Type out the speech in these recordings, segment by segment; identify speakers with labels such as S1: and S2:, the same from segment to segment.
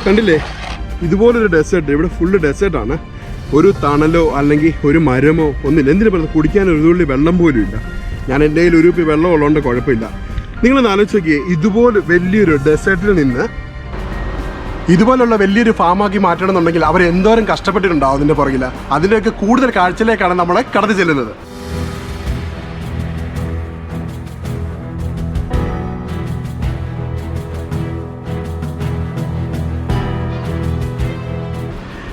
S1: കണ്ടില്ലേ, ഇതുപോലൊരു ഡെസേർട്ട്, ഇവിടെ ഫുള്ള് ഡെസേർട്ടാണ്. ഒരു തണലോ അല്ലെങ്കിൽ ഒരു മരമോ ഒന്നുമില്ല. എന്തിനു പറയുന്നത്, കുടിക്കാൻ ഒരു തുള്ളി വെള്ളം പോലും ഇല്ല. ഞാൻ എൻ്റെ കയ്യിൽ ഒരു കുപ്പി വെള്ളം ഉള്ളതുകൊണ്ട് കുഴപ്പമില്ല. നിങ്ങളൊന്ന് ആലോചിച്ച് നോക്കിയേ, ഇതുപോലെ വലിയൊരു ഡെസേർട്ടിൽ നിന്ന് ഇതുപോലുള്ള വലിയൊരു ഫാമാക്കി മാറ്റണം എന്നുണ്ടെങ്കിൽ അവർ എന്തോരം കഷ്ടപ്പെട്ടിട്ടുണ്ടാവും അതിൻ്റെ പുറകിൽ. അതിൻ്റെയൊക്കെ കൂടുതൽ കാഴ്ചയിലേക്കാണ് നമ്മളെ കടന്നു ചെല്ലുന്നത്.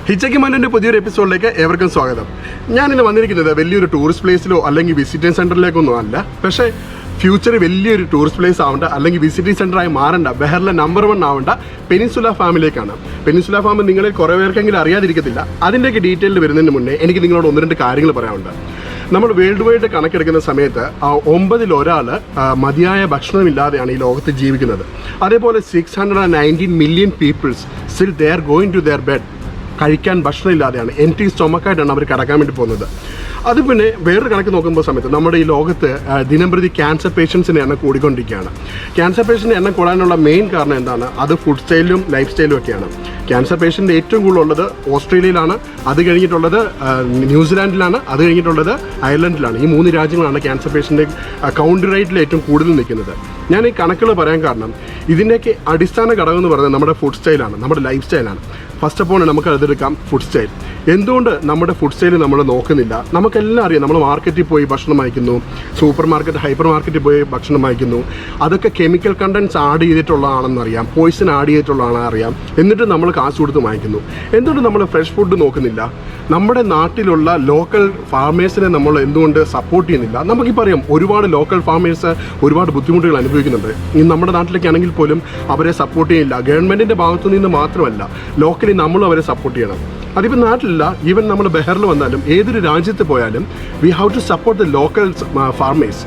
S1: ഹിച്ചക്കി മല്ലുവിൻ്റെ പുതിയൊരു എപ്പിസോഡിലേക്ക് ഏവർക്കും സ്വാഗതം. ഞാനിന്ന് വന്നിരിക്കുന്നത് വലിയൊരു ടൂറിസ്റ്റ് പ്ലേസിലോ അല്ലെങ്കിൽ വിസിറ്റിംഗ് സെൻറ്ററിലേക്കൊന്നും അല്ല. പക്ഷേ ഫ്യൂച്ചറിൽ വലിയൊരു ടൂറിസ്റ്റ് പ്ലേസ് ആവേണ്ട അല്ലെങ്കിൽ വിസിറ്റിംഗ് സെൻ്ററായി മാറേണ്ട, ബഹറിലെ നമ്പർ 1 ആവേണ്ട പെനിൻസുല ഫാമിലേക്കാണ്. പെനിൻസുല ഫാം നിങ്ങളിൽ കുറേ പേർക്കെങ്കിലും അറിയാതിരിക്കത്തില്ല. അതിൻ്റെയൊക്കെ ഡീറ്റെയിൽ വരുന്നതിന് മുന്നേ എനിക്ക് നിങ്ങളോട് 1-2 കാര്യങ്ങൾ പറയാനുണ്ട്. നമ്മൾ വേൾഡ് വൈഡ് കണക്കെടുക്കുന്ന സമയത്ത് 9-ൽ ഒരാൾ മതിയായ ഭക്ഷണമില്ലാതെയാണ് ഈ ലോകത്ത് ജീവിക്കുന്നത്. അതേപോലെ 619 million peoples still they are going to their bed. കഴിക്കാൻ ഭക്ഷണമില്ലാതെയാണ്, എംപ്റ്റി സ്റ്റൊമക്കായിട്ടാണ് അവർ കിടക്കാൻ വേണ്ടി പോകുന്നത്. അത് പിന്നെ വേറൊരു കണക്ക് നോക്കുമ്പോൾ സമയത്ത് നമ്മുടെ ഈ ലോകത്ത് ദിനംപ്രതി ക്യാൻസർ പേഷ്യൻസിൻ്റെ എണ്ണം കൂടിക്കൊണ്ടിരിക്കുകയാണ്. ക്യാൻസർ പേഷ്യൻ്റെ എണ്ണം കൂടാനുള്ള മെയിൻ കാരണം എന്താണ്? അത് ഫുഡ് സ്റ്റൈലും ലൈഫ് സ്റ്റൈലും ഒക്കെയാണ്. ക്യാൻസർ പേഷ്യൻ്റ് ഏറ്റവും കൂടുതലുള്ളത് ഓസ്ട്രേലിയയിലാണ്, അത് കഴിഞ്ഞിട്ടുള്ളത് ന്യൂസിലാൻഡിലാണ്, അത് കഴിഞ്ഞിട്ടുള്ളത് അയർലൻഡിലാണ്. ഈ 3 രാജ്യങ്ങളാണ് ക്യാൻസർ പേഷ്യൻ്റെ കൗണ്ട് റേറ്റിൽ ഏറ്റവും കൂടുതൽ നിൽക്കുന്നത്. ഞാൻ ഈ കണക്കുകൾ പറയാൻ കാരണം ഇതിൻ്റെയൊക്കെ അടിസ്ഥാന ഘടകം എന്ന് പറയുന്നത് നമ്മുടെ ഫുഡ് സ്റ്റൈലാണ്, നമ്മുടെ ലൈഫ് സ്റ്റൈലാണ്. ഫസ്റ്റ് ഓഫ് ഓൾ നമുക്ക് അതെടുക്കാം ഫുഡ് സ്റ്റൈൽ. എന്തുകൊണ്ട് നമ്മുടെ ഫുഡ് സ്റ്റൈൽ നമ്മൾ നോക്കുന്നില്ല? നമുക്കെല്ലാം അറിയാം, നമ്മൾ മാർക്കറ്റിൽ പോയി ഭക്ഷണം വാങ്ങിക്കുന്നു, സൂപ്പർ മാർക്കറ്റ്, ഹൈപ്പർ മാർക്കറ്റിൽ പോയി ഭക്ഷണം വാങ്ങിക്കുന്നു. അതൊക്കെ കെമിക്കൽ കണ്ടൻസ് ആഡ് ചെയ്തിട്ടുള്ളതാണെന്നറിയാം, പോയിസൺ ആഡ് ചെയ്തിട്ടുള്ളതാണെന്ന് അറിയാം. എന്നിട്ട് നമ്മൾ കാശ് കൊടുത്ത് വാങ്ങിക്കുന്നു. എന്തുകൊണ്ട് നമ്മൾ ഫ്രഷ് ഫുഡ് നോക്കുന്നില്ല? നമ്മുടെ നാട്ടിലുള്ള ലോക്കൽ ഫാമേഴ്സിനെ നമ്മൾ എന്തുകൊണ്ട് സപ്പോർട്ട് ചെയ്യുന്നില്ല? നമുക്കിപ്പോൾ അറിയാം, ഒരുപാട് ലോക്കൽ ഫാമേഴ്സ് ഒരുപാട് ബുദ്ധിമുട്ടുകൾ അനുഭവിക്കുന്നുണ്ട്. ഇനി നമ്മുടെ നാട്ടിലേക്കാണെങ്കിൽ പോലും അവരെ സപ്പോർട്ട് ചെയ്യില്ല. ഗവൺമെൻറ്റിൻ്റെ ഭാഗത്തു നിന്ന് മാത്രമല്ല, ലോക്കലി നമ്മളും അവരെ സപ്പോർട്ട് ചെയ്യണം. അതിപ്പോൾ നാട്ടിലില്ല, ഈവൻ നമ്മൾ ബഹറിൽ വന്നാലും ഏതൊരു രാജ്യത്ത് പോയാലും we have to support the local farmers.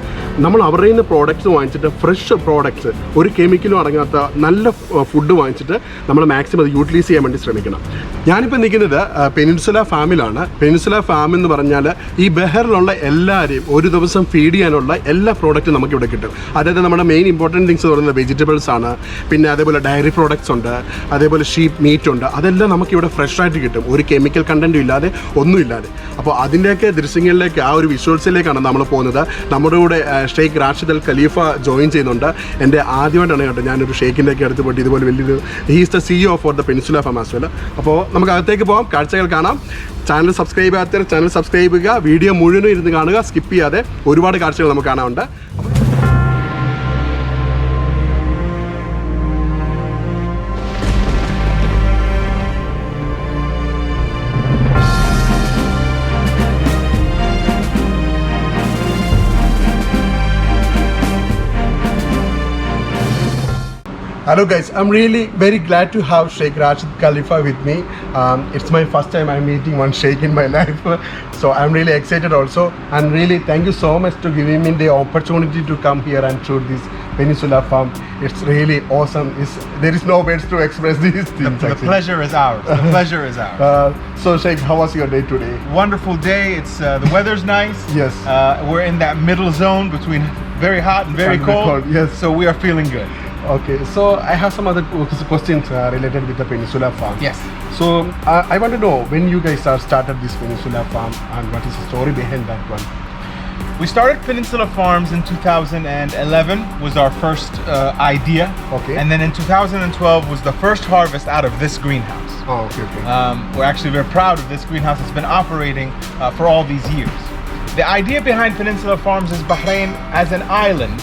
S1: നമ്മൾ അവരുടെ നിന്ന് പ്രോഡക്റ്റ്സ് വാങ്ങിച്ചിട്ട്, ഫ്രഷ് പ്രോഡക്ട്സ്, ഒരു കെമിക്കലും അടങ്ങാത്ത നല്ല ഫുഡ് വാങ്ങിച്ചിട്ട് നമ്മൾ മാക്സിമം അത് യൂട്ടിലൈസ് ചെയ്യാൻ വേണ്ടി ശ്രമിക്കണം. ഞാനിപ്പോൾ നിൽക്കുന്നത് പെനിൻസുല ഫാമിലാണ്. പെനിൻസുല ഫാം എന്ന് പറഞ്ഞാൽ ഈ ബഹറിലുള്ള എല്ലാവരെയും ഒരു ദിവസം ഫീഡ് ചെയ്യാനുള്ള എല്ലാ പ്രോഡക്റ്റും നമുക്കിവിടെ കിട്ടും. അതായത് നമ്മുടെ മെയിൻ ഇമ്പോർട്ടൻറ്റ് തിങ്സ് എന്ന് പറയുന്നത് വെജിറ്റബിൾസ് ആണ്, പിന്നെ അതേപോലെ ഡയറി പ്രോഡക്ട്സ് ഉണ്ട്, അതേപോലെ ഷീപ്പ് മീറ്റ് ഉണ്ട്. അതെല്ലാം നമുക്കിവിടെ ഫ്രഷായിട്ട് കിട്ടും, ഒരു കെമിക്കൽ കണ്ടൻറ്റും ഇല്ലാതെ, ഒന്നുമില്ലാതെ. അപ്പോൾ അതിൻ്റെയൊക്കെ ദൃശ്യങ്ങളിലേക്ക്, ആ ഒരു വിഷ്വൽസിലേക്കാണ് നമ്മൾ പോകുന്നത്. നമ്മുടെ കൂടെ ഷെയ്ഖ് റാഷിദ് അൽ ഖലീഫ ജോയിൻ ചെയ്യുന്നുണ്ട്. എൻ്റെ ആദ്യമായിട്ടാണ് കേട്ടോ ഞാനൊരു ഷെയ്ഖിൻ്റെയൊക്കെ അടുത്ത് പോയിട്ട് ഇതുപോലെ വലിയൊരു, he's the CEO four the Peninsula farm as well. അപ്പോൾ നമുക്ക് അകത്തേക്ക് പോകാം, കാഴ്ചകൾ കാണാം. ചാനൽ സബ്സ്ക്രൈബ് ചെയ്യാത്തവർ ചാനൽ സബ്സ്ക്രൈബ് ചെയ്യുക, വീഡിയോ മുഴുവനും ഇരുന്ന് കാണുക, സ്കിപ്പ് ചെയ്യാതെ. ഒരുപാട് കാഴ്ചകൾ നമുക്ക് കാണാനുണ്ട്. Hello guys, I'm really very glad to have Sheikh Rashid Khalifa with me. It's my first time I'm meeting one Sheikh in my life, so I'm really excited also. And really thank you so much to giving me the opportunity to come here and shoot this Peninsula Farm. It's really awesome. There is no words to express these things.
S2: The pleasure is ours. The pleasure is ours.
S1: So Sheikh, how was your day today?
S2: Wonderful day. It's the weather's nice.
S1: Yes.
S2: We're in that middle zone between very hot and very cold.
S1: Yes.
S2: So we are feeling good.
S1: Okay, so I have some other questions related with the Peninsula Farm.
S2: Yes.
S1: So I want to know when you guys started this Peninsula Farm and what is the story behind that one?
S2: We started Peninsula Farms in 2011 was our first idea.
S1: Okay.
S2: And then in 2012 was the first harvest out of this greenhouse.
S1: Oh, okay, okay.
S2: We're actually very proud of this greenhouse. It's been operating for all these years. The idea behind Peninsula Farms is Bahrain as an island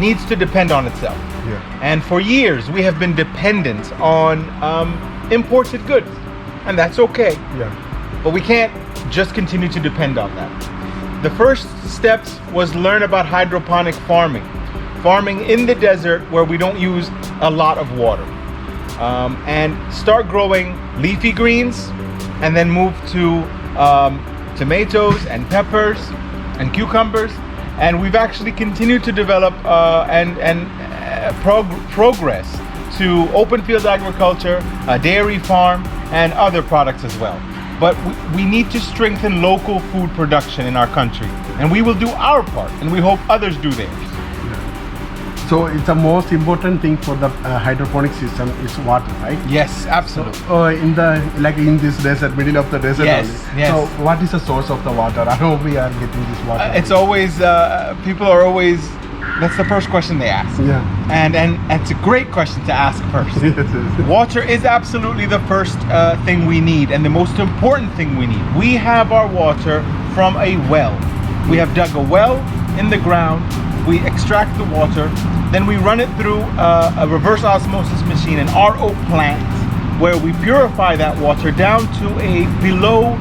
S2: needs to depend on itself.
S1: Yeah.
S2: And for years we have been dependent on imported goods, and that's okay.
S1: Yeah.
S2: But we can't just continue to depend on that. The first steps was learn about hydroponic farming. Farming in the desert where we don't use a lot of water. And start growing leafy greens, and then move to tomatoes and peppers and cucumbers. And we've actually continued to develop progress to open field agriculture, a dairy farm, and other products as well. But we need to strengthen local food production in our country, and we will do our part, and we hope others do theirs.
S1: So it's the most important thing for the hydroponic system is water, right?
S2: Yes, absolutely.
S1: In this desert, middle of the desert
S2: Yes,
S1: only.
S2: yes.
S1: So what is the source of the water? I hope we are getting this water.
S2: It's always people are always. That's the first question they ask.
S1: Yeah.
S2: And it's a great question to ask first.
S1: Yes, yes.
S2: Water is absolutely the first thing we need and the most important thing we need. We have our water from a well. We have dug a well in the ground. We extract the water, then we run it through a reverse osmosis machine, an RO plant, where we purify that water down to a below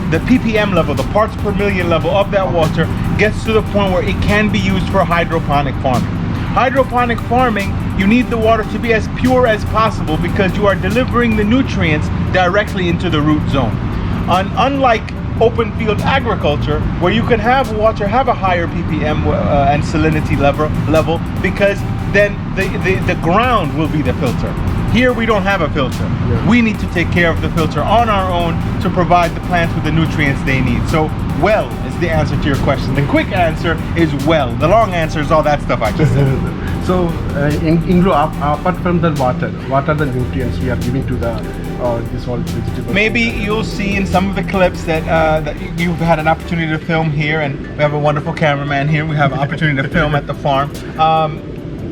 S2: the ppm level, the parts per million level of that water gets to the point where it can be used for hydroponic farming. Hydroponic farming, you need the water to be as pure as possible because you are delivering the nutrients directly into the root zone. Unlike open field agriculture, where you can have water have a higher ppm and salinity level because then the ground will be the filter. Here we don't have a filter.
S1: Yeah.
S2: We need to take care of the filter on our own to provide the plants with the nutrients they need. So well is the answer to your question. The quick answer is well. The long answer is all that stuff I just said.
S1: So apart from the water, what are the nutrients we are giving to the this whole vegetable?
S2: Maybe you'll see in some of the clips that you've had an opportunity to film here, and we have a wonderful cameraman here. We have an opportunity to film at the farm.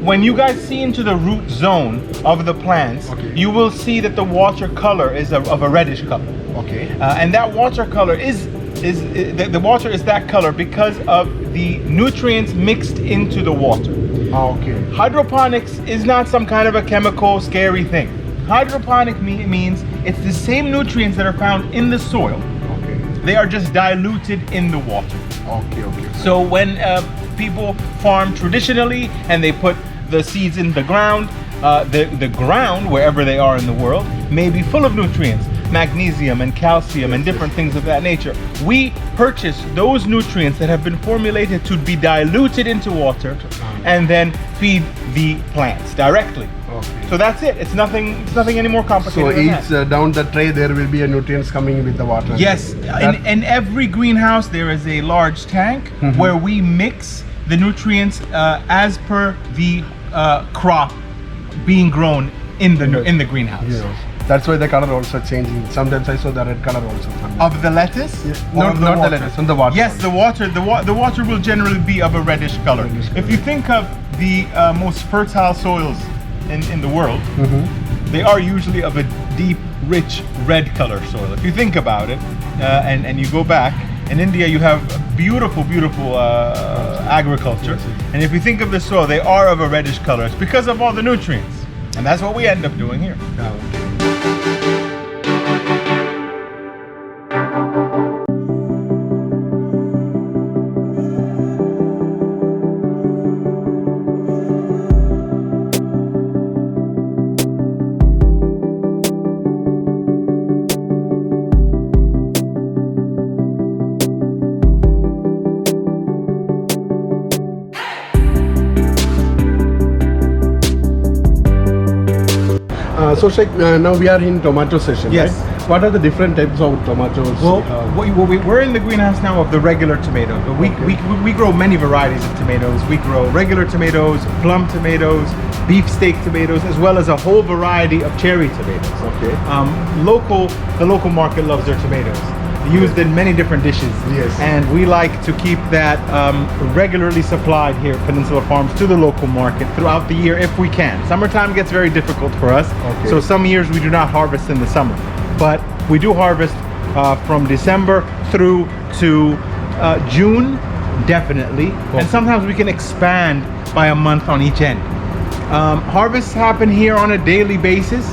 S2: When you guys see into the root zone of the plants,
S1: okay,
S2: you will see that the water color is of a reddish color.
S1: Okay.
S2: And that water color the water is that color because of the nutrients mixed into the water.
S1: Okay.
S2: Hydroponics is not some kind of a chemical scary thing. Hydroponic means it's the same nutrients that are found in the soil.
S1: Okay.
S2: They are just diluted in the water.
S1: Okay. Okay.
S2: So when people farm traditionally and they put the seeds in the ground, the ground, wherever they are in the world, may be full of nutrients, magnesium and calcium and different things of that nature. We purchase those nutrients that have been formulated to be diluted into water and then feed the plants directly.
S1: Okay.
S2: So that's it. It's nothing any more complicated
S1: So
S2: than that.
S1: each down the tray there will be a nutrients coming with the water.
S2: Yes, in every greenhouse there is a large tank where we mix the nutrients as per the crop being grown in the greenhouse.
S1: Yeah. That's why the color also changing. Sometimes I saw the red color also coming.
S2: Of the lettuce?
S1: Yeah.
S2: Or
S1: Not the
S2: water?
S1: lettuce, on the water.
S2: Yes, the water will generally be of a reddish color.
S1: Reddish
S2: If you think of the most fertile soils in the world, they are usually of a deep, rich red color soil. If you think about it, and you go back, in India you have beautiful agriculture, and if you think of the soil, they are of a reddish color. It's because of all the nutrients, and that's what we end up doing here.
S1: So Sheikh, now we are in tomato session,
S2: Yes.
S1: right? What are the different types of tomatoes?
S2: Well, we're in the greenhouse now of the regular tomato, but we grow many varieties of tomatoes. We grow regular tomatoes, plum tomatoes, beefsteak tomatoes, as well as a whole variety of cherry tomatoes.
S1: Okay.
S2: The local market loves their tomatoes. Used in many different dishes.
S1: Yes.
S2: And we like to keep that regularly supplied here at Peninsula Farms to the local market throughout the year if we can. Summertime gets very difficult for us.
S1: Okay.
S2: So some years we do not harvest in the summer. But we do harvest from December through to June, definitely.
S1: Okay.
S2: And sometimes we can expand by a month on each end. Harvests happen here on a daily basis,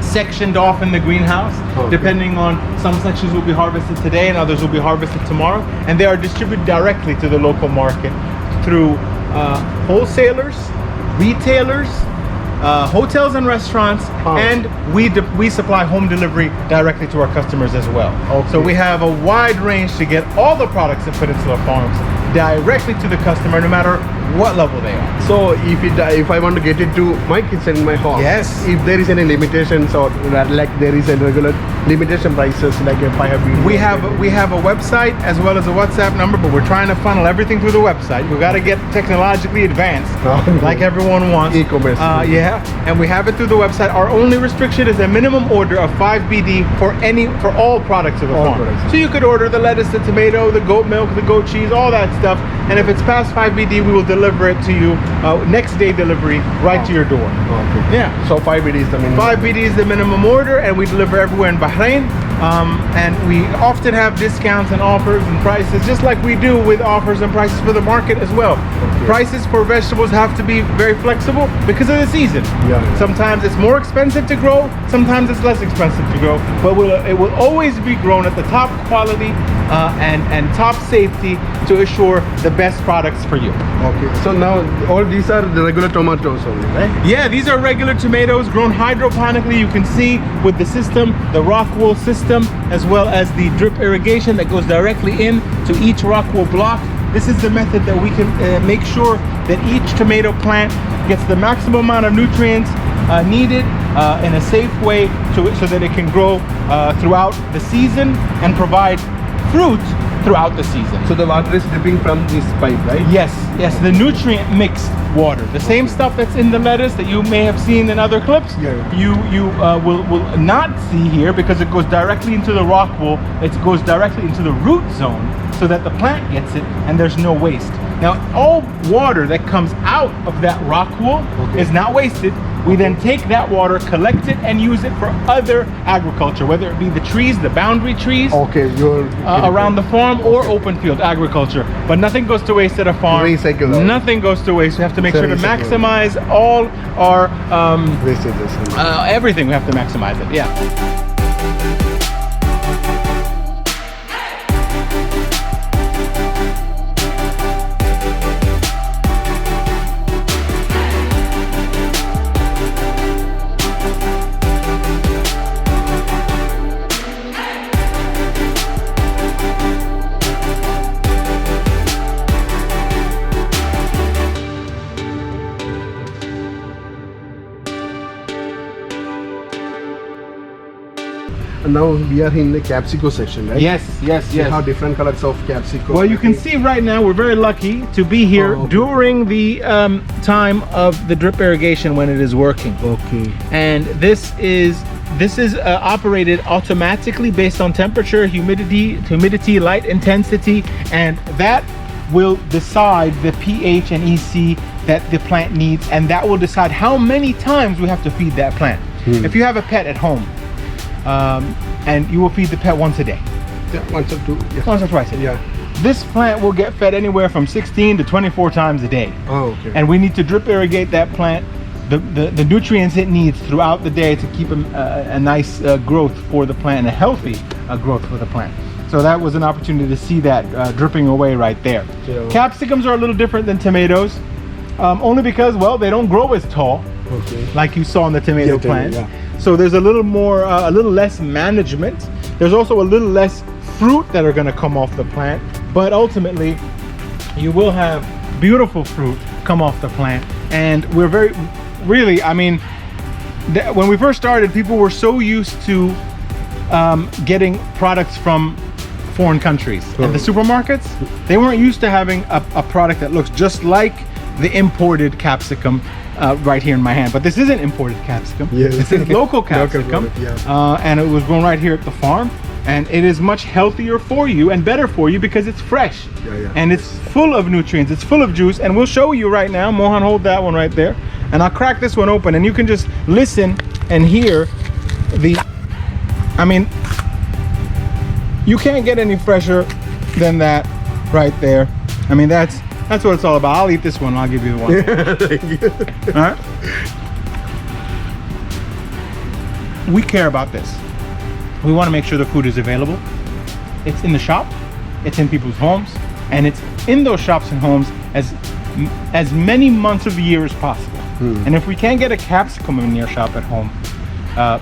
S2: sectioned off in the greenhouse.
S1: Okay.
S2: Depending on, some sections will be harvested today and others will be harvested tomorrow, and they are distributed directly to the local market through wholesalers, retailers, hotels and restaurants, and we supply home delivery directly to our customers as well.
S1: Okay.
S2: So we have a wide range to get all the products at Peninsula Farms directly to the customer, no matter what level they are.
S1: So if I want to get it to my kitchen in my house,
S2: Yes.
S1: if there is any limitations or like there is a regular limitation prices, like if I have
S2: We have a website as well as a WhatsApp number, but we're trying to funnel everything through the website. We got to get technologically advanced, like everyone wants.
S1: E-commerce.
S2: Yeah, and we have it through the website. Our only restriction is a minimum order of 5 BD for all products of the
S1: All
S2: farm.
S1: products.
S2: So you could order the lettuce, the tomato, the goat milk, the goat cheese, all that stuff. And if it's past 5 BD, we will deliver it to you next day delivery right to your door.
S1: Okay.
S2: Yeah.
S1: So 5 BD is the minimum.
S2: 5 BD is the minimum order, and we deliver everywhere in Bahrain. And we often have discounts and offers and prices, just like we do with offers and prices for the market as well.
S1: Okay.
S2: Prices for vegetables have to be very flexible because of the season.
S1: Yeah.
S2: Sometimes it's more expensive to grow, sometimes it's less expensive to grow, but it will always be grown at the top quality and top safety to assure the best products for you.
S1: Okay. So now all these are the regular tomatoes only, right?
S2: Yeah, these are regular tomatoes grown hydroponically. You can see with the system, the rock wool system, as well as the drip irrigation that goes directly in to each rock wool block. This is the method that we can make sure that each tomato plant gets the maximum amount of nutrients needed in a safe way so that it can grow throughout the season and provide fruit throughout the season.
S1: So the water is dripping from this pipe, right?
S2: Yes, the nutrient mixed water, the same stuff that's in the lettuce that you may have seen in other clips.
S1: Yeah.
S2: You will not see here because it goes directly into the rock wool. It goes directly into the root zone so that the plant gets it and there's no waste. Now, all water that comes out of that rock wool is not wasted. We then take that water, collect it, and use it for other agriculture, whether it be the trees, the boundary trees around the farm, or open field agriculture. But nothing goes to waste at a farm.
S1: Recycle that.
S2: Nothing goes to waste. We have to make sure to
S1: Recycle.
S2: maximize all our
S1: wastages.
S2: everything. We have to maximize it. Yeah.
S1: And now we are in the capsicum section, right?
S2: Yes.
S1: See how different colors of capsicum.
S2: Well, you can see right now we're very lucky to be here during the time of the drip irrigation when it is working.
S1: Okay.
S2: And this is operated automatically based on temperature, humidity, light intensity, and that will decide the pH and EC that the plant needs, and that will decide how many times we have to feed that plant. If you have a pet at home, and you will feed the pet once a day.
S1: Yeah, once or two. Yeah.
S2: Once or twice a day.
S1: Yeah.
S2: This plant will get fed anywhere from 16 to 24 times a day.
S1: Oh, okay.
S2: And we need to drip irrigate that plant, the nutrients it needs throughout the day to keep a nice growth for the plant and a healthy growth for the plant. So that was an opportunity to see that dripping away right there.
S1: Yeah.
S2: Capsicums are a little different than tomatoes, only because, well, they don't grow as tall like you saw in the tomato plant.
S1: Yeah.
S2: So there's a little more, a little less management. There's also a little less fruit that are going to come off the plant, but ultimately you will have beautiful fruit come off the plant. And we're really, I mean, when we first started, people were so used to getting products from foreign countries. And the supermarkets, they weren't used to having a product that looks just like the imported capsicum right here in my hand. But this isn't imported capsicum.
S1: Yes.
S2: This is local capsicum.
S1: Local product,
S2: And it was grown right here at the farm. And it is much healthier for you and better for you because it's fresh. And it's full of nutrients. It's full of juice. And we'll show you right now. Mohan, hold that one right there. And I'll crack this one open. And you can just listen and hear I mean, you can't get any fresher than that right there. I mean, that's what it's all about. I'll eat this one. I'll give you the one.
S1: Thank you.
S2: All right. We care about this. We want to make sure the food is available. It's in the shop. It's in people's homes, and it's in those shops and homes as many months of the year as possible. And if we can't get a capsicum in your shop at home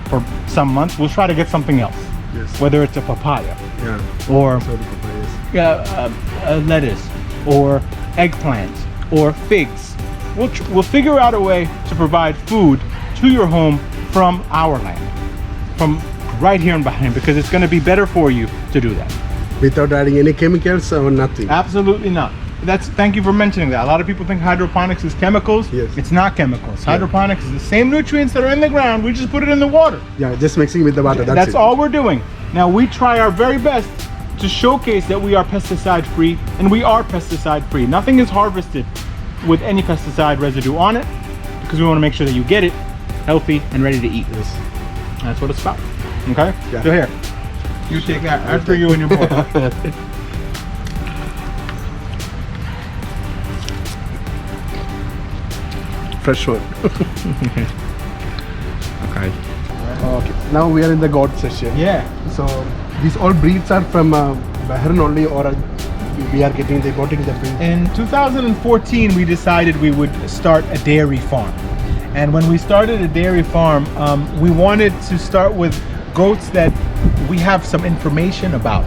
S2: for some months, we'll try to get something else.
S1: Yes.
S2: Whether it's a papaya,
S1: Yeah.
S2: or
S1: So the papayas.
S2: lettuce, or eggplant, or figs. We'll figure out a way to provide food to your home from our land, from right here in Bahrain, because it's going to be better for you to do that.
S1: Without adding any chemicals or nothing?
S2: Absolutely not. Thank you for mentioning that. A lot of people think hydroponics is chemicals.
S1: Yes.
S2: It's not chemicals. Hydroponics is the same nutrients that are in the ground. We just put it in the water.
S1: Yeah, just mixing with the water. That's it.
S2: All we're doing. Now we try our very best to showcase that we are pesticide free, and we are pesticide free. Nothing is harvested with any pesticide residue on it, because we want to make sure that you get it healthy and ready to eat.
S1: Yes.
S2: That's what it's about. Okay?
S1: Yeah.
S2: So here, you take that. That's for you and your boy.
S1: Fresh one.
S2: Okay.
S1: Okay. Now we are in the goat session.
S2: Yeah.
S1: So these all breeds are from Bahrain only, or we are getting the importing the breed?
S2: In 2014, we decided we would start a dairy farm. And when we started a dairy farm, we wanted to start with goats that we have some information about.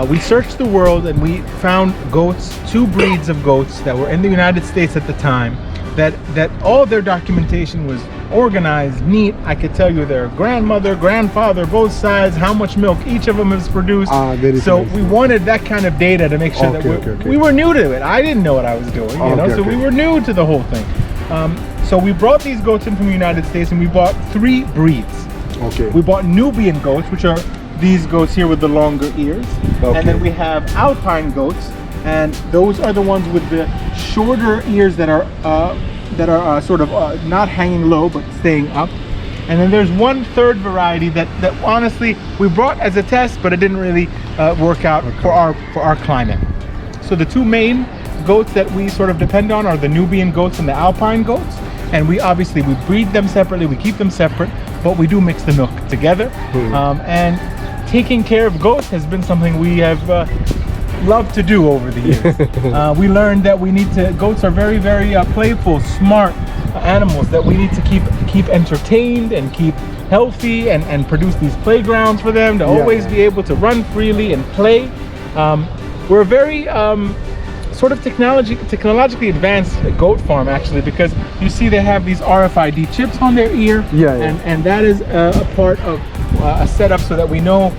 S2: We searched the world and we found goats, 2 breeds of goats that were in the United States at the time, that all their documentation was organized, neat. I could tell you their grandmother, grandfather, both sides, how much milk each of them has produced. So we wanted that kind of data to make sure that we were new to it. I didn't know what I was doing, you know, so we were new to the whole thing. So we brought these goats in from the United States, and we bought 3 breeds.
S1: Okay.
S2: We bought Nubian goats, which are these goats here with the longer ears.
S1: Okay.
S2: And then we have Alpine goats, and those are the ones with the shorter ears that are sort of not hanging low but staying up. And then there's 1/3 variety that honestly we brought as a test, but it didn't really work out for our climate. So the 2 main goats that we sort of depend on are the Nubian goats and the Alpine goats, and we breed them separately, we keep them separate, but we do mix the milk together. And taking care of goats has been something we have loved to do over the years. We learned that goats are very, very playful, smart animals that we need to keep entertained and keep healthy, and produce these playgrounds for them to always be able to run freely and play. We're very sort of technologically advanced goat farm, actually, because you see they have these RFID chips on their ear, and that is a part of a setup so that we know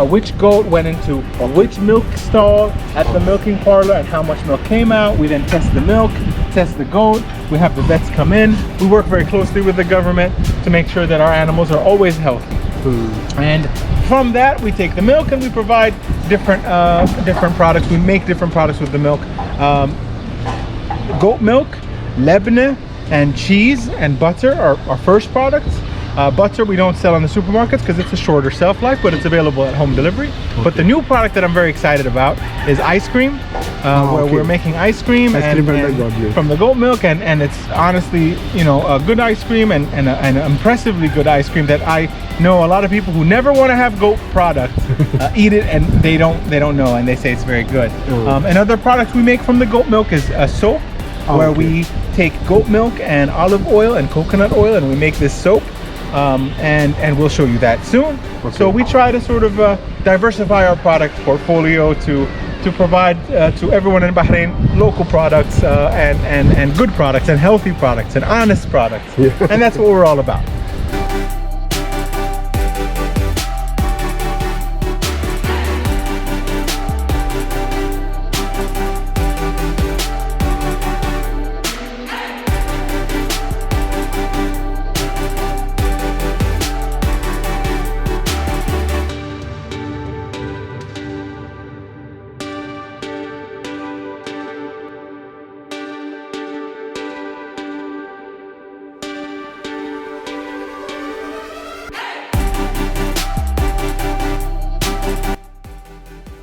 S2: which goat went into which milk stall at the milking parlor and how much milk came out. We then test the milk, test the goat. We have the vets come in. We work very closely with the government to make sure that our animals are always healthy. And from that, we take the milk and we provide different products. We make different products with the milk. Goat milk, lebne, and cheese and butter are our first products. Butter we don't sell in the supermarkets because it's a shorter shelf life, but it's available at home delivery. But the new product that I'm very excited about is ice cream, where we're making ice cream from the goat milk, and it's honestly, you know, a good ice cream and an impressively good ice cream that I know a lot of people who never want to have goat products eat it, and they don't know, and they say it's very good. Another product we make from the goat milk is a soap, where we take goat milk and olive oil and coconut oil, and we make this soap. And we'll show you that soon. So we try to sort of diversify our product portfolio to provide to everyone in Bahrain local products and good products and healthy products and honest products. And that's what we're all about.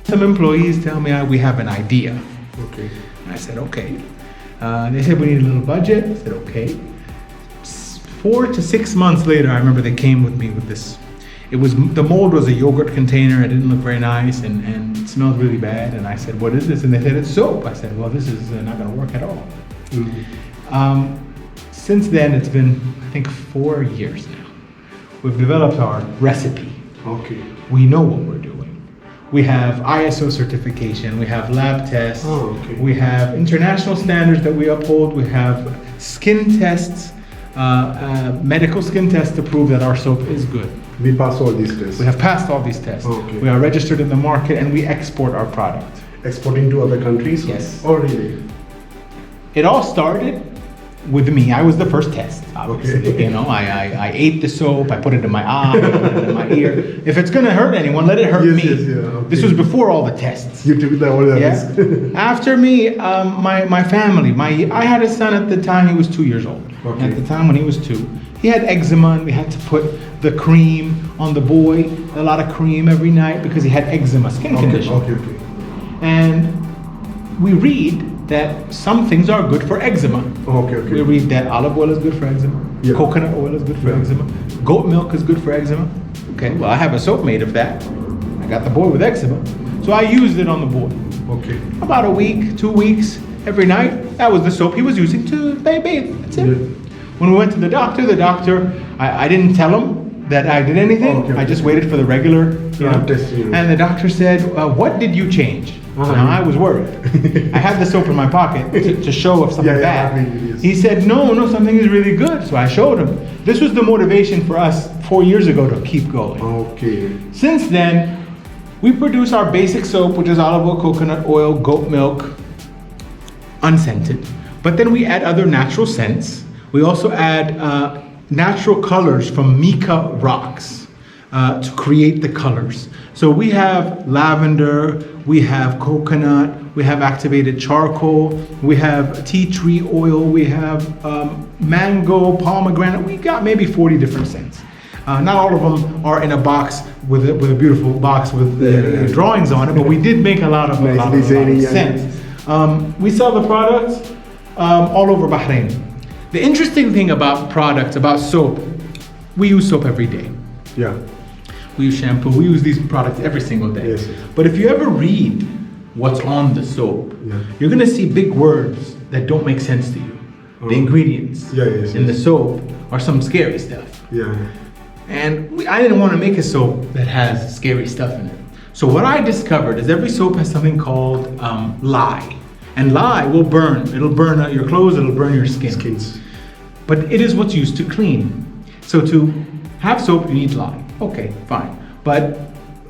S2: Some employees tell me we have an idea.
S1: Okay.
S2: And I said, okay. They said we need a little budget. I said, okay. 4 to 6 months later, I remember they came with me with this. The mold was a yogurt container. It didn't look very nice, and it smelled really bad. And I said, what is this? And they said, it's soap. I said, well, this is not going to work at all. Since then, it's been, I think, 4 years now. We've developed our recipe.
S1: Okay.
S2: We know what we're doing. We have ISO certification. We have lab tests.
S1: Oh, okay.
S2: We have international standards that we uphold. We have skin tests, medical skin tests to prove that our soap is good.
S1: We pass all these tests.
S2: We have passed all these tests.
S1: Okay.
S2: We are registered in the market and we export our product.
S1: Exporting to other countries?
S2: Yes.
S1: Oh, really?
S2: It all started with me. I was the first test, obviously.
S1: Okay.
S2: You know, I ate the soap, I put it in my eye, I put it in my ear. If it's gonna hurt anyone, let it hurt
S1: Yes,
S2: me.
S1: yes, yeah, okay.
S2: This was before all the tests.
S1: You took the whole risk.
S2: After me, my family, I had a son at the time, he was 2 years old.
S1: Okay.
S2: At the time when he was 2, he had eczema and we had to put the cream on the boy, a lot of cream every night because he had eczema, skin condition.
S1: Okay.
S2: And we read that some things are good for eczema.
S1: Okay.
S2: We read that olive oil is good for eczema,
S1: Yeah.
S2: coconut oil is good for
S1: Yeah.
S2: eczema, goat milk is good for eczema. Okay, well I have a soap made of that. I got the boy with eczema, so I used it on the boy.
S1: Okay.
S2: About a week, 2 weeks, every night, that was the soap he was using to bathe. That's it.
S1: Yeah.
S2: When we went to the doctor, I didn't tell him that I did anything.
S1: Okay.
S2: I just waited for the regular
S1: Test, yeah.
S2: And the doctor said, what did you change?
S1: Uh-huh.
S2: Now I was worried. I had the soap in my pocket to show if something bad.
S1: Yes.
S2: He said, no, something is really good. So I showed him. This was the motivation for us 4 years ago to keep going.
S1: Okay.
S2: Since then, we produce our basic soap, which is olive oil, coconut oil, goat milk, unscented. But then we add other natural scents. We also add natural colors from mica rocks to create the colors. So we have lavender, we have coconut, we have activated charcoal, we have tea tree oil, we have mango, pomegranate. We got maybe 40 different scents. Not all of them are in a box with a beautiful box with drawings on it, but we did make a lot of scents. We sell the products all over Bahrain. The interesting thing about products, about soap, we use soap every day.
S1: Yeah.
S2: We use shampoo, we use these products every single day.
S1: Yes.
S2: But if you ever read what's on the soap, you're gonna see big words that don't make sense to you. The ingredients in the soap are some scary stuff.
S1: Yeah.
S2: And I didn't want to make a soap that has scary stuff in it. So what I discovered is every soap has something called lye. And lye will burn. It'll burn out your clothes, it'll burn your skins. But it is what's used to clean. So to have soap, you need lye. Okay, fine. But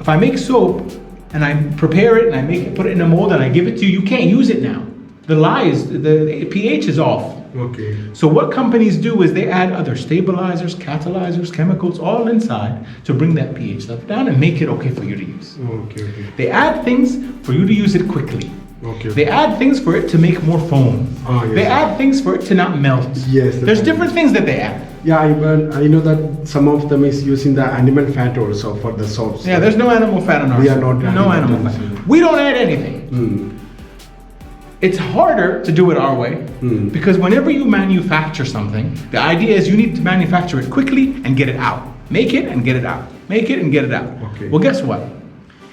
S2: if I make soap and I prepare it and I make it, put it in a mold and I give it to you, you can't use it now. The pH is off.
S1: Okay.
S2: So what companies do is they add other stabilizers, catalyzers, chemicals all inside to bring that pH stuff down and make it okay for you to use.
S1: Okay.
S2: They add things for you to use it quickly.
S1: Okay.
S2: They add things for it to make more foam.
S1: Yes.
S2: They add things for it to not melt.
S1: Yes.
S2: There's different things that they add.
S1: Yeah, I know that some of them is using the animal fat also for the soaps.
S2: Yeah, there's no animal fat in our
S1: We are
S2: soap.
S1: not
S2: No
S1: adding
S2: animal
S1: that.
S2: fat. We don't add anything. It's harder to do it our way because whenever you manufacture something, the idea is you need to manufacture it quickly and get it out. Make it and get it out. Make it and get it out.
S1: Okay.
S2: Well, guess what?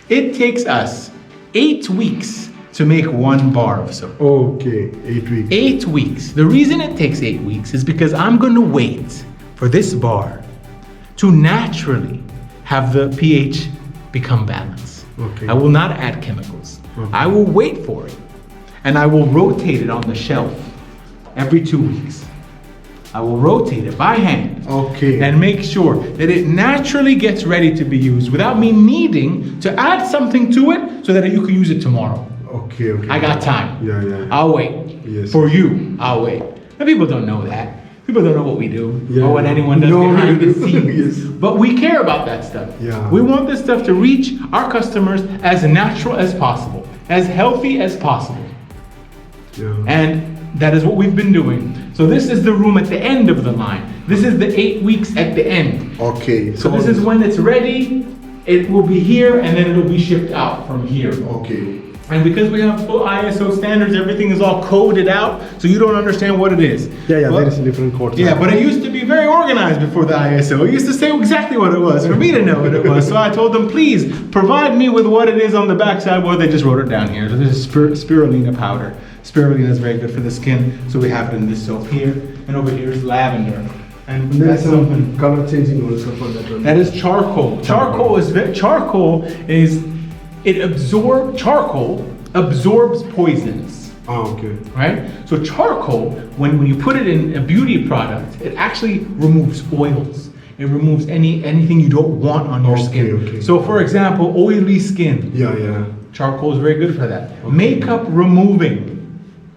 S2: It takes us 8 weeks to make 1 bar of soap.
S1: Okay, 8 weeks.
S2: 8 weeks. The reason it takes 8 weeks is because I'm going to wait for this bar to naturally have the pH become balanced.
S1: Okay.
S2: I will not add chemicals.
S1: Okay.
S2: I will wait for it and I will rotate it on the shelf every 2 weeks. I will rotate it by hand.
S1: Okay.
S2: And make sure that it naturally gets ready to be used without me needing to add something to it so that you can use it tomorrow.
S1: Okay.
S2: I got time.
S1: Yeah.
S2: I'll wait.
S1: Yes.
S2: For you, I'll wait. And people don't know that. People don't know what we do or what anyone does
S1: No,
S2: behind the
S1: no,
S2: scenes.
S1: yes.
S2: But we care about that stuff.
S1: Yeah.
S2: We want this stuff to reach our customers as natural as possible, as healthy as possible.
S1: Yeah.
S2: And that is what we've been doing. So this is the room at the end of the line. This is the 8 weeks at the end.
S1: Okay.
S2: So this is when it's ready. It will be here and then it'll be shipped out from here.
S1: Okay.
S2: And because we have full ISO standards, everything is all coded out, so you don't understand what it is.
S1: Yeah,
S2: But-
S1: there is a different codes.
S2: Yeah, but it used to be very organized before the ISO. It used to say exactly what it was for me to know what it was. So I told them, please provide me with what it is on the backside. Well, they just wrote it down here. So this is spirulina powder. Spirulina is very good for the skin, so we have it in this soap here. And over here is lavender. And
S1: There
S2: that's
S1: is some
S2: something.
S1: color changing also for that one.
S2: That is charcoal. Charcoal is
S3: charcoal absorbs poisons,
S1: Okay.
S3: right? So charcoal, when you put it in a beauty product, it actually removes oils. It removes anything you don't want on your skin.
S1: Okay.
S3: So for example, oily skin,
S1: Yeah.
S3: charcoal is very good for that. Makeup removing,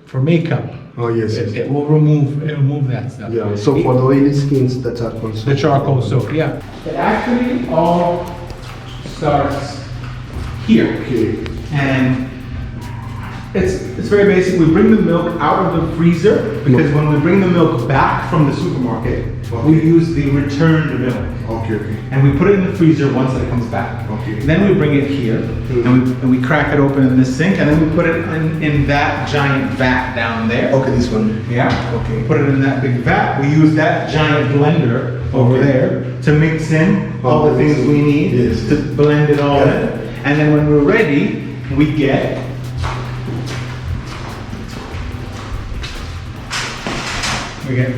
S3: for makeup,
S1: Oh, yes.
S3: it will remove that stuff.
S1: Yeah, so for the oily skins, the charcoal soap.
S3: The charcoal soap, yeah. It actually all starts here.
S1: Okay.
S3: And it's very basic. We bring the milk out of the freezer because when we bring the milk back from the supermarket, we use the returned milk.
S1: Okay.
S3: And we put it in the freezer once it comes back.
S1: Okay.
S3: Then we bring it here and we crack it open in this sink, and then we put it in that giant vat down there.
S1: Okay, this one.
S3: Yeah.
S1: Okay.
S3: Put it in that big vat. We use that giant blender over there to mix in all the things we need
S1: Yes.
S3: to blend it all in. And then when we're ready, we get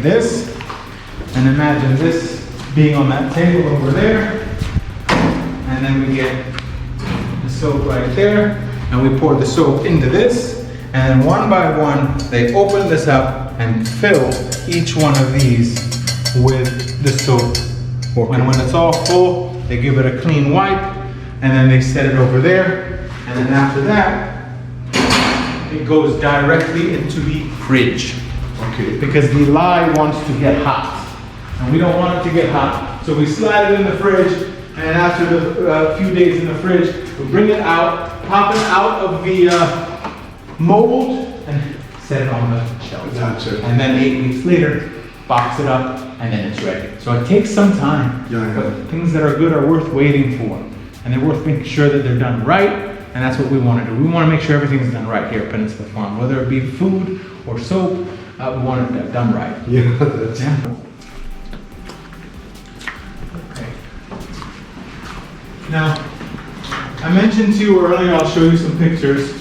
S3: this. And imagine this being on that table over there. And then we get the soap right there. And we pour the soap into this. And one by one, they open this up and fill each one of these with the soap.
S1: Okay.
S3: And when it's all full, they give it a clean wipe. And then they set it over there. And then after that, it goes directly into the fridge.
S1: Okay.
S3: Because the lye wants to get hot. And we don't want it to get hot. So we slide it in the fridge, and after a few days in the fridge, we bring it out, pop it out of the mold, and set it on the shelf.
S1: Gotcha.
S3: And then 8 weeks later, box it up, and then it's ready. So it takes some time,
S1: Yeah.
S3: but things that are good are worth waiting for. And they're worth making sure that they're done right, and that's what we want to do. We want to make sure everything's done right here at Peninsula Farm, whether it be food or soap, we want it done right.
S1: Yeah, that's
S3: Yeah. Okay. Now, I mentioned to you earlier, I'll show you some pictures.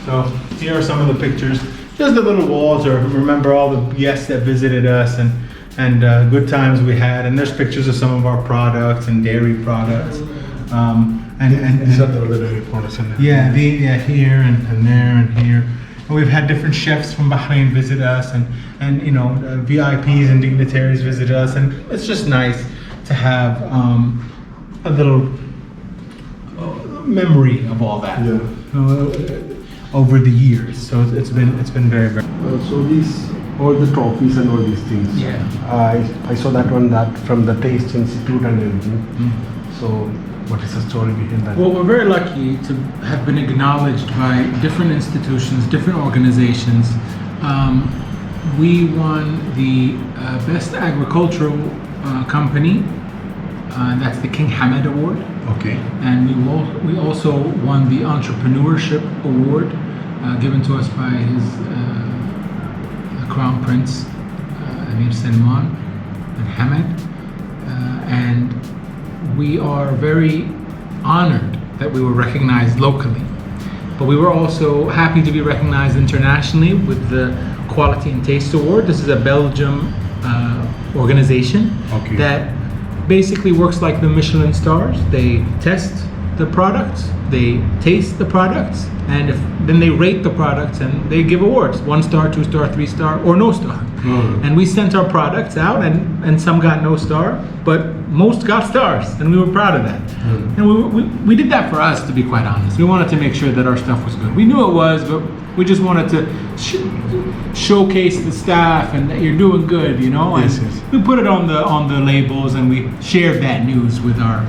S3: So here are some of the pictures. Just the little walls, or remember all the guests that visited us and good times we had. And there's pictures of some of our products and dairy products.
S1: these are the dairy products in there.
S3: Yeah, here and there and here. And we've had different chefs from Bahrain visit us, and you know, VIPs and dignitaries visit us, and it's just nice to have a little memory of all that over the years. So it's been very.
S1: So these, all the trophies and all these things.
S3: Yeah.
S1: I saw that one, that from the Taste Institute and everything. So what is the story behind that?
S3: Well, we're very lucky to have been acknowledged by different institutions, different organizations. We won the Best Agricultural Company, that's the King Hamad Award.
S1: Okay.
S3: And we also won the Entrepreneurship Award given to us by his Crown Prince, Amir Salman and Hamad. And we are very honored that we were recognized locally, but we were also happy to be recognized internationally with the Quality and Taste Award. This is a Belgium organization that basically works like the Michelin stars. They test the products, they taste the products, and then they rate the products and they give awards: 1 star, 2 star, 3 star, or no star. And we sent our products out, and some got no star, but most got stars, and we were proud of that. And we did that for us, to be quite honest. We wanted to make sure that our stuff was good. We knew it was, but we just wanted to showcase the staff and that you're doing good, you know. And we put it on the labels, and we shared that news with our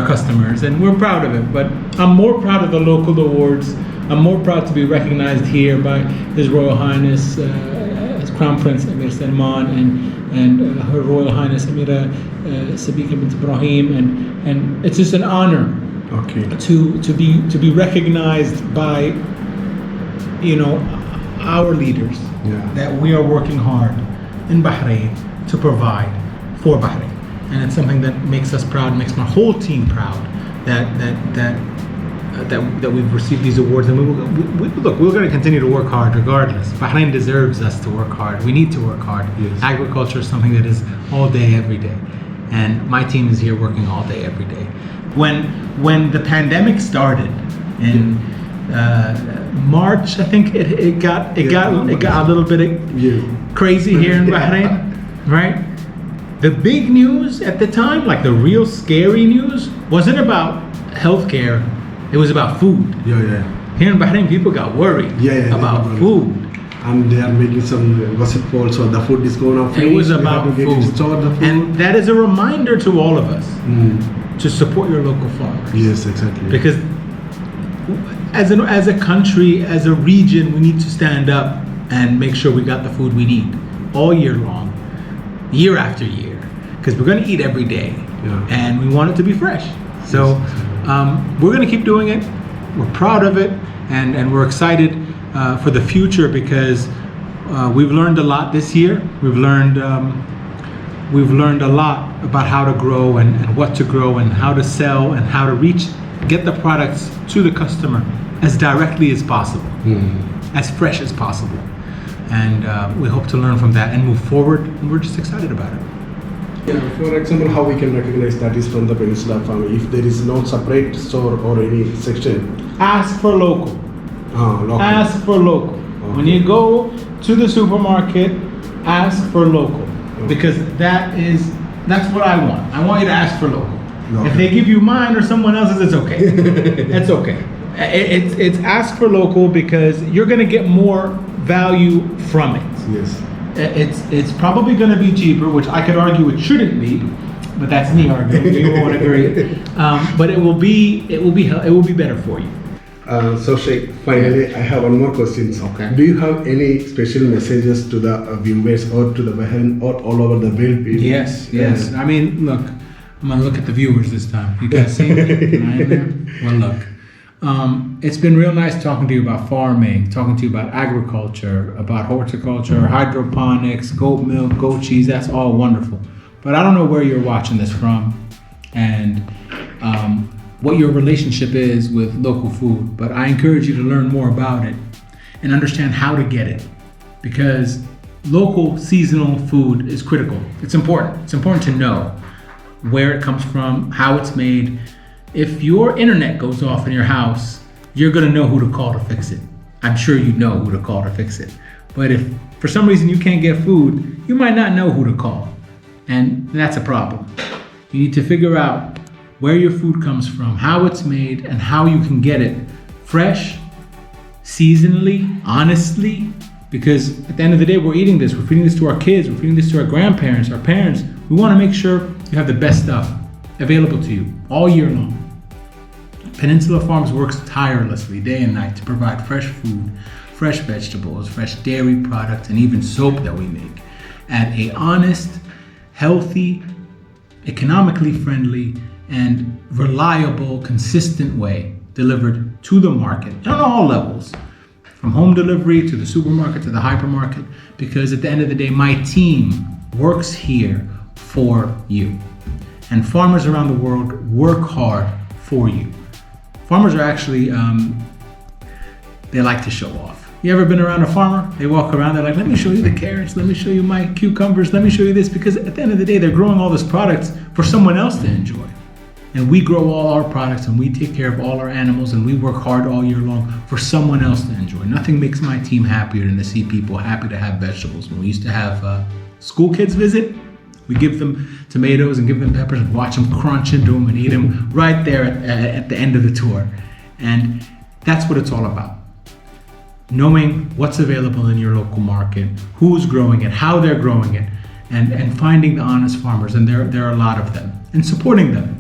S3: customers, and we're proud of it. But I'm more proud of the local awards. I'm more proud to be recognized here by His Royal Highness Crown Prince Amir Salman and Her Royal Highness Amira Sabika bint Ibrahim, and it's just an honor to be recognized by, you know, our leaders, that we are working hard in Bahrain to provide for Bahrain. And it's something that makes us proud, makes my whole team proud, that we've received these awards. And we're going to continue to work hard regardless. Bahrain deserves us to work hard. We need to work hard. Agriculture is something that is all day, every day. and my team is here working all day, every day. When the pandemic started in March, I think it got a little bit crazy here in Bahrain, right? The big news at the time, like the real scary news, wasn't about healthcare. It was about food.
S1: Yeah.
S3: Here in Bahrain, people got worried about food.
S1: And they are making some gossip also. The food is going off.
S3: It was about food. And that is a reminder to all of us to support your local farmers.
S1: Yes, exactly.
S3: Because as a country, as a region, we need to stand up and make sure we got the food we need all year long, year after year, because we're going to eat every day, and we want it to be fresh. So we're going to keep doing it. We're proud of it, and we're excited for the future, because we've learned a lot this year. We've learned a lot about how to grow and what to grow and how to sell and how to get the products to the customer as directly as possible, as fresh as possible. And we hope to learn from that and move forward, and we're just excited about it.
S1: Yeah, for example, how we can recognize that is from the Peninsula Farm if there is no separate store or any section?
S3: Ask for local.
S1: Local.
S3: Ask for local.
S1: Okay.
S3: When you go to the supermarket, ask for local, because that's what I want. I want you to ask for local. If they give you mine or someone else's, it's okay. It's okay. It's ask for local, because you're gonna get more value from it.
S1: Yes.
S3: It's probably gonna be cheaper, which I could argue it shouldn't be, but that's me arguing. We won't agree. But it will be better for you.
S1: So Sheikh, finally, I have one more question.
S3: Okay.
S1: Do you have any special messages to the viewers or to the Bahrain or all over the world people?
S3: Yes. I mean, look, I'm gonna look at the viewers this time. You guys see me? Am I in there? Well, look. It's been real nice talking to you about farming, talking to you about agriculture, about horticulture, hydroponics, goat milk, goat cheese. That's all wonderful. But I don't know where you're watching this from and what your relationship is with local food. But I encourage you to learn more about it and understand how to get it, because local seasonal food is critical. It's important. It's important to know where it comes from, how it's made. If your internet goes off in your house, you're gonna know who to call to fix it. I'm sure you know who to call to fix it. But if for some reason you can't get food, you might not know who to call. And that's a problem. You need to figure out where your food comes from, how it's made, and how you can get it fresh, seasonally, honestly, because at the end of the day, we're eating this. We're feeding this to our kids. We're feeding this to our grandparents, our parents. We wanna make sure you have the best stuff available to you all year long. Peninsula Farms works tirelessly day and night to provide fresh food, fresh vegetables, fresh dairy products, and even soap that we make at a honest, healthy, economically friendly, and reliable, consistent way, delivered to the market on all levels, from home delivery to the supermarket to the hypermarket, because at the end of the day, my team works here for you. And farmers around the world work hard for you. Farmers are actually, they like to show off. You ever been around a farmer? They walk around, they're like, let me show you the carrots, let me show you my cucumbers, let me show you this, because at the end of the day, they're growing all this products for someone else to enjoy. And we grow all our products and we take care of all our animals and we work hard all year long for someone else to enjoy. Nothing makes my team happier than to see people happy to have vegetables. When we used to have school kids visit, we give them tomatoes and give them peppers and watch them crunch into them and eat them right there at the end of the tour. And that's what it's all about. Knowing what's available in your local market, who's growing it, how they're growing it, and finding the honest farmers, and there are a lot of them, and supporting them.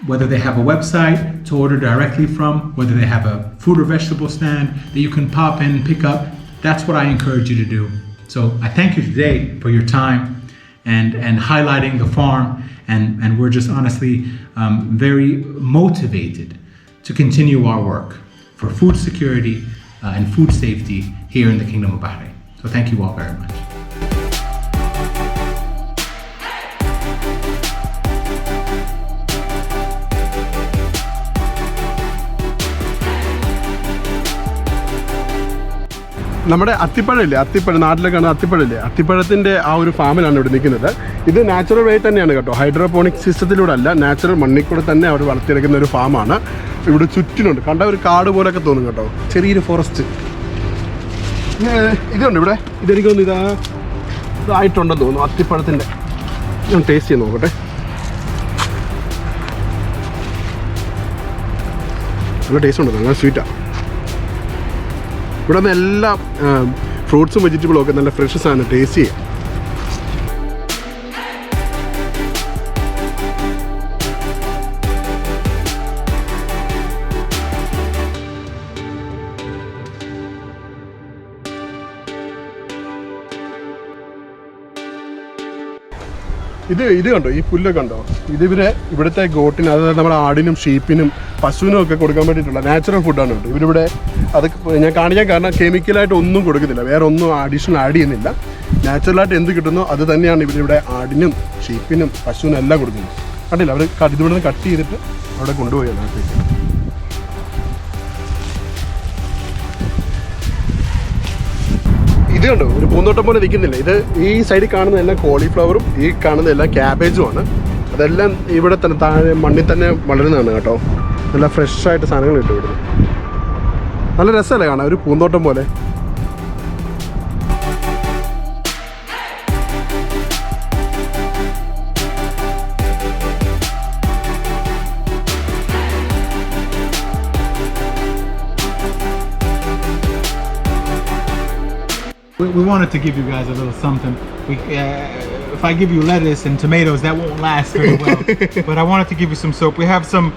S3: Whether they have a website to order directly from, whether they have a fruit or vegetable stand that you can pop in and pick up, that's what I encourage you to do. So I thank you today for your time and highlighting the farm, and we're just honestly very motivated to continue our work for food security and food safety here in the Kingdom of Bahrain. So thank you all very much.
S1: നമ്മുടെ അത്തിപ്പഴമില്ലേ, അത്തിപ്പഴം നാട്ടിലൊക്കെ കാണുന്ന അത്തിപ്പഴമില്ലേ, അത്തിപ്പഴത്തിൻ്റെ ആ ഒരു ഫാമിലാണ് ഇവിടെ നിൽക്കുന്നത്. ഇത് natural വേ തന്നെയാണ് കേട്ടോ, ഹൈഡ്രോപോണിക് സിസ്റ്റത്തിലൂടെ അല്ല, നാച്ചുറൽ മണ്ണിൽ കൂടെ തന്നെ അവർ വളർത്തിയെടുക്കുന്ന ഒരു ഫാമാണ്. ഇവിടെ ചുറ്റിനുണ്ട്, കണ്ട ഒരു കാട് പോലെയൊക്കെ തോന്നും കേട്ടോ, ചെറിയൊരു ഫോറസ്റ്റ്. ഇതുണ്ട് ഇവിടെ, ഇതെനിക്ക് തോന്നുന്നു ഇതായിട്ടുണ്ടെന്ന് തോന്നുന്നു അത്തിപ്പഴത്തിൻ്റെ. ഞാൻ ടേസ്റ്റ് ചെയ്ത് നോക്കട്ടെ. നല്ല ടേസ്റ്റ് ഉണ്ട്, നല്ല സ്വീറ്റാണ്. ഇവിടെ നിന്ന് എല്ലാ ഫ്രൂട്ട്സും വെജിറ്റബിളും ഒക്കെ നല്ല ഫ്രഷ് സാധനം ടേസ്റ്റ് ചെയ്യാം. ഇത് കണ്ടോ, ഈ പുല്ലൊക്കെ കണ്ടോ, ഇവിടുത്തെ ഗോട്ടിന്, അതായത് നമ്മുടെ ആടിനും ഷീപ്പിനും പശുവിനും ഒക്കെ കൊടുക്കാൻ വേണ്ടിയിട്ടുള്ള നാച്ചുറൽ ഫുഡാണ് കേട്ടോ. ഇവരിവിടെ അത് ഞാൻ കാണിക്കാൻ കാരണം കെമിക്കലായിട്ട് ഒന്നും കൊടുക്കുന്നില്ല, വേറെ ഒന്നും അഡീഷണൽ ആഡ് ചെയ്യുന്നില്ല. നാച്ചുറലായിട്ട് എന്ത് കിട്ടുന്നോ അത് തന്നെയാണ് ഇവരിവിടെ ആടിനും ഷീപ്പിനും പശുവിനും എല്ലാം കൊടുക്കുന്നത്. കണ്ടില്ല, അവർ ഇതിവിടെ നിന്ന് കട്ട് ചെയ്തിട്ട് അവിടെ കൊണ്ടുപോയി നാട്ടിലേക്ക്. ഇത് കണ്ടോ, ഒരു പൂന്തോട്ടം പോലെ നിൽക്കുന്നില്ല. ഇത് ഈ സൈഡിൽ കാണുന്നതെല്ലാം കോളിഫ്ലവറും ഈ കാണുന്നതെല്ലാം ക്യാബേജുമാണ്. അതെല്ലാം ഇവിടെ തന്നെ താഴെ മണ്ണിൽ തന്നെ വളരുന്നതാണ് കേട്ടോ. നല്ല ഫ്രഷായിട്ട് സാധനങ്ങൾ കിട്ടും ഇവിടുന്ന്. നല്ല രസമല്ലേ കാണാൻ, ഒരു പൂന്തോട്ടം പോലെ.
S3: We wanted to give you guys a little something. If I give you lettuce and tomatoes, that won't last very well. But I wanted to give you some soap. We have some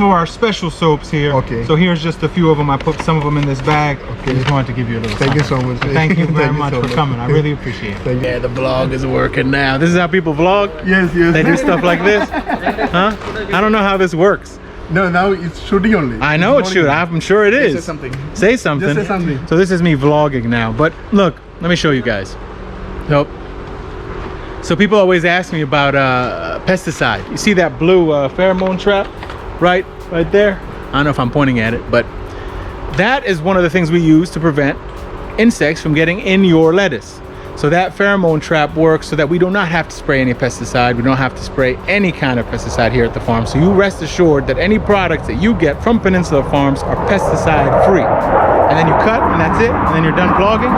S3: of our special soaps here.
S1: Okay.
S3: So here's just a few of them. I put some of them in this bag.
S1: Okay.
S3: I just wanted to give you a little
S1: Thank
S3: something.
S1: you so much.
S3: So thank you very
S1: Thank you
S3: much
S1: so
S3: for
S1: much.
S3: coming. I really appreciate it.
S1: Thank you.
S3: Yeah, the vlog is working now. This is how people vlog?
S1: Yes.
S3: They do stuff like this? Huh? I don't know how this works.
S1: No, now it's shooting only.
S3: I know it's shoot. I'm sure it is.
S1: Say something.
S3: Say something.
S1: Just say something.
S3: So this is me vlogging now. But look, let me show you guys. So people always ask me about pesticide. You see that blue pheromone trap right there? I don't know if I'm pointing at it, but that is one of the things we use to prevent insects from getting in your lettuce. So that pheromone trap works so that we do not have to spray any pesticide. We don't have to spray any kind of pesticide here at the farm. So you rest assured that any products that you get from Peninsula Farms are pesticide free. And then you cut and that's it. And then you're done vlogging.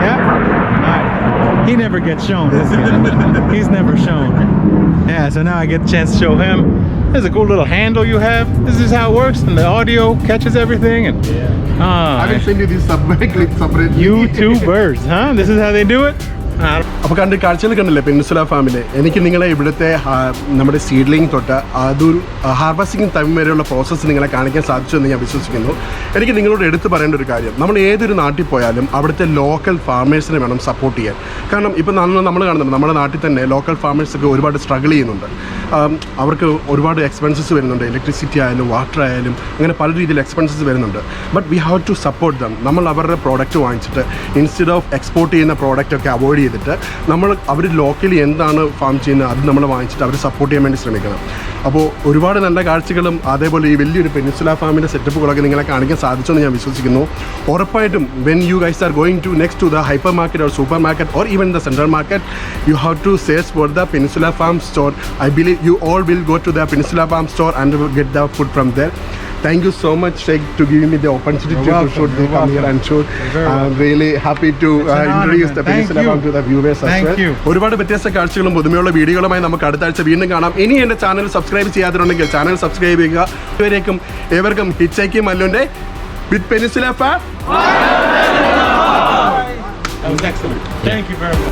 S3: Yeah? All right. He never gets shown, this guy. He's never shown. Yeah, so now I get a chance to show him. There's a cool little handle you have. This is how it works, and the audio catches everything. And
S1: I will send you this clip separately.
S3: YouTubers, huh? This is how they do it?
S1: അപ്പോൾ കാഴ്ചകൾ കണ്ടില്ലേ peninsula ഫാമിലെ. എനിക്ക് നിങ്ങളെ ഇവിടുത്തെ നമ്മുടെ seedling തൊട്ട് അതൊരു ഹാർവസ്റ്റിംഗ് ടൈം വരെയുള്ള പ്രോസസ്സ് നിങ്ങളെ കാണിക്കാൻ സാധിച്ചു എന്ന് ഞാൻ വിശ്വസിക്കുന്നു. എനിക്ക് നിങ്ങളോട് എടുത്തു പറയേണ്ട ഒരു കാര്യം, നമ്മൾ ഏതൊരു നാട്ടിൽ പോയാലും അവിടുത്തെ ലോക്കൽ ഫാമേഴ്സിനെ വേണം സപ്പോർട്ട് ചെയ്യാൻ. കാരണം ഇപ്പോൾ നമ്മൾ കാണുന്നുണ്ട് നമ്മുടെ നാട്ടിൽ തന്നെ ലോക്കൽ ഫാമേഴ്സൊക്കെ ഒരുപാട് സ്ട്രഗിൾ ചെയ്യുന്നുണ്ട്. അവർക്ക് ഒരുപാട് എക്സ്പെൻസസ് വരുന്നുണ്ട്, ഇലക്ട്രിസിറ്റി ആയാലും വാട്ടർ ആയാലും അങ്ങനെ പല രീതിയിൽ എക്സ്പെൻസസ് വരുന്നുണ്ട്. But we have to support them. നമ്മൾ അവരുടെ പ്രോഡക്റ്റ് വാങ്ങിച്ചിട്ട് ഇൻസ്റ്റെഡ് ഓഫ് എക്സ്പോർട്ട് ചെയ്യുന്ന പ്രോഡക്റ്റൊക്കെ അവോയ്ഡ് ചെയ്തിട്ട് നമ്മൾ അവർ ലോക്കലി എന്താണ് ഫാം ചെയ്യുന്നത് അത് നമ്മൾ വാങ്ങിച്ചിട്ട് അവർ സപ്പോർട്ട് ചെയ്യാൻ വേണ്ടി ശ്രമിക്കണം. അപ്പോൾ ഒരുപാട് നല്ല കാഴ്ചകളും അതേപോലെ ഈ വലിയൊരു പെനിൻസുല ഫാമിൻ്റെ സെറ്റപ്പുകളൊക്കെ നിങ്ങളെ കാണിക്കാൻ സാധിച്ചെന്ന് ഞാൻ വിശ്വസിക്കുന്നു. ഉറപ്പായിട്ടും when you guys are going to next to the hypermarket or supermarket or even the central market, you have to search for the Peninsula farm store. I believe you all will go to the Peninsula Farm store and get the food from there. Thank you so much, Sheikh, to giving me the opportunity to shoot this come here and shoot. I'm really happy to introduce the Peninsula Farm to the viewers as well. ഒരുപാട് വ്യത്യസ്ത കാഴ്ചകളും പുതുമയുള്ള വീഡിയോകളുമായി നമുക്ക് അടുത്ത ആഴ്ച വീണ്ടും കാണാം. ഇനി എൻ്റെ ചാനൽ സബ്സ്ക്രൈബ് ചെയ്യാത്തിട്ടുണ്ടെങ്കിൽ ചാനൽ സബ്സ്ക്രൈബ് ചെയ്യുക. ഇതുവരേക്കും ഏവർക്കും ഹിറ്റ്ചൈക്കിംഗ് മല്ലുവിൻ്റെ with peninsula farm.
S3: That was excellent. Thank you very much.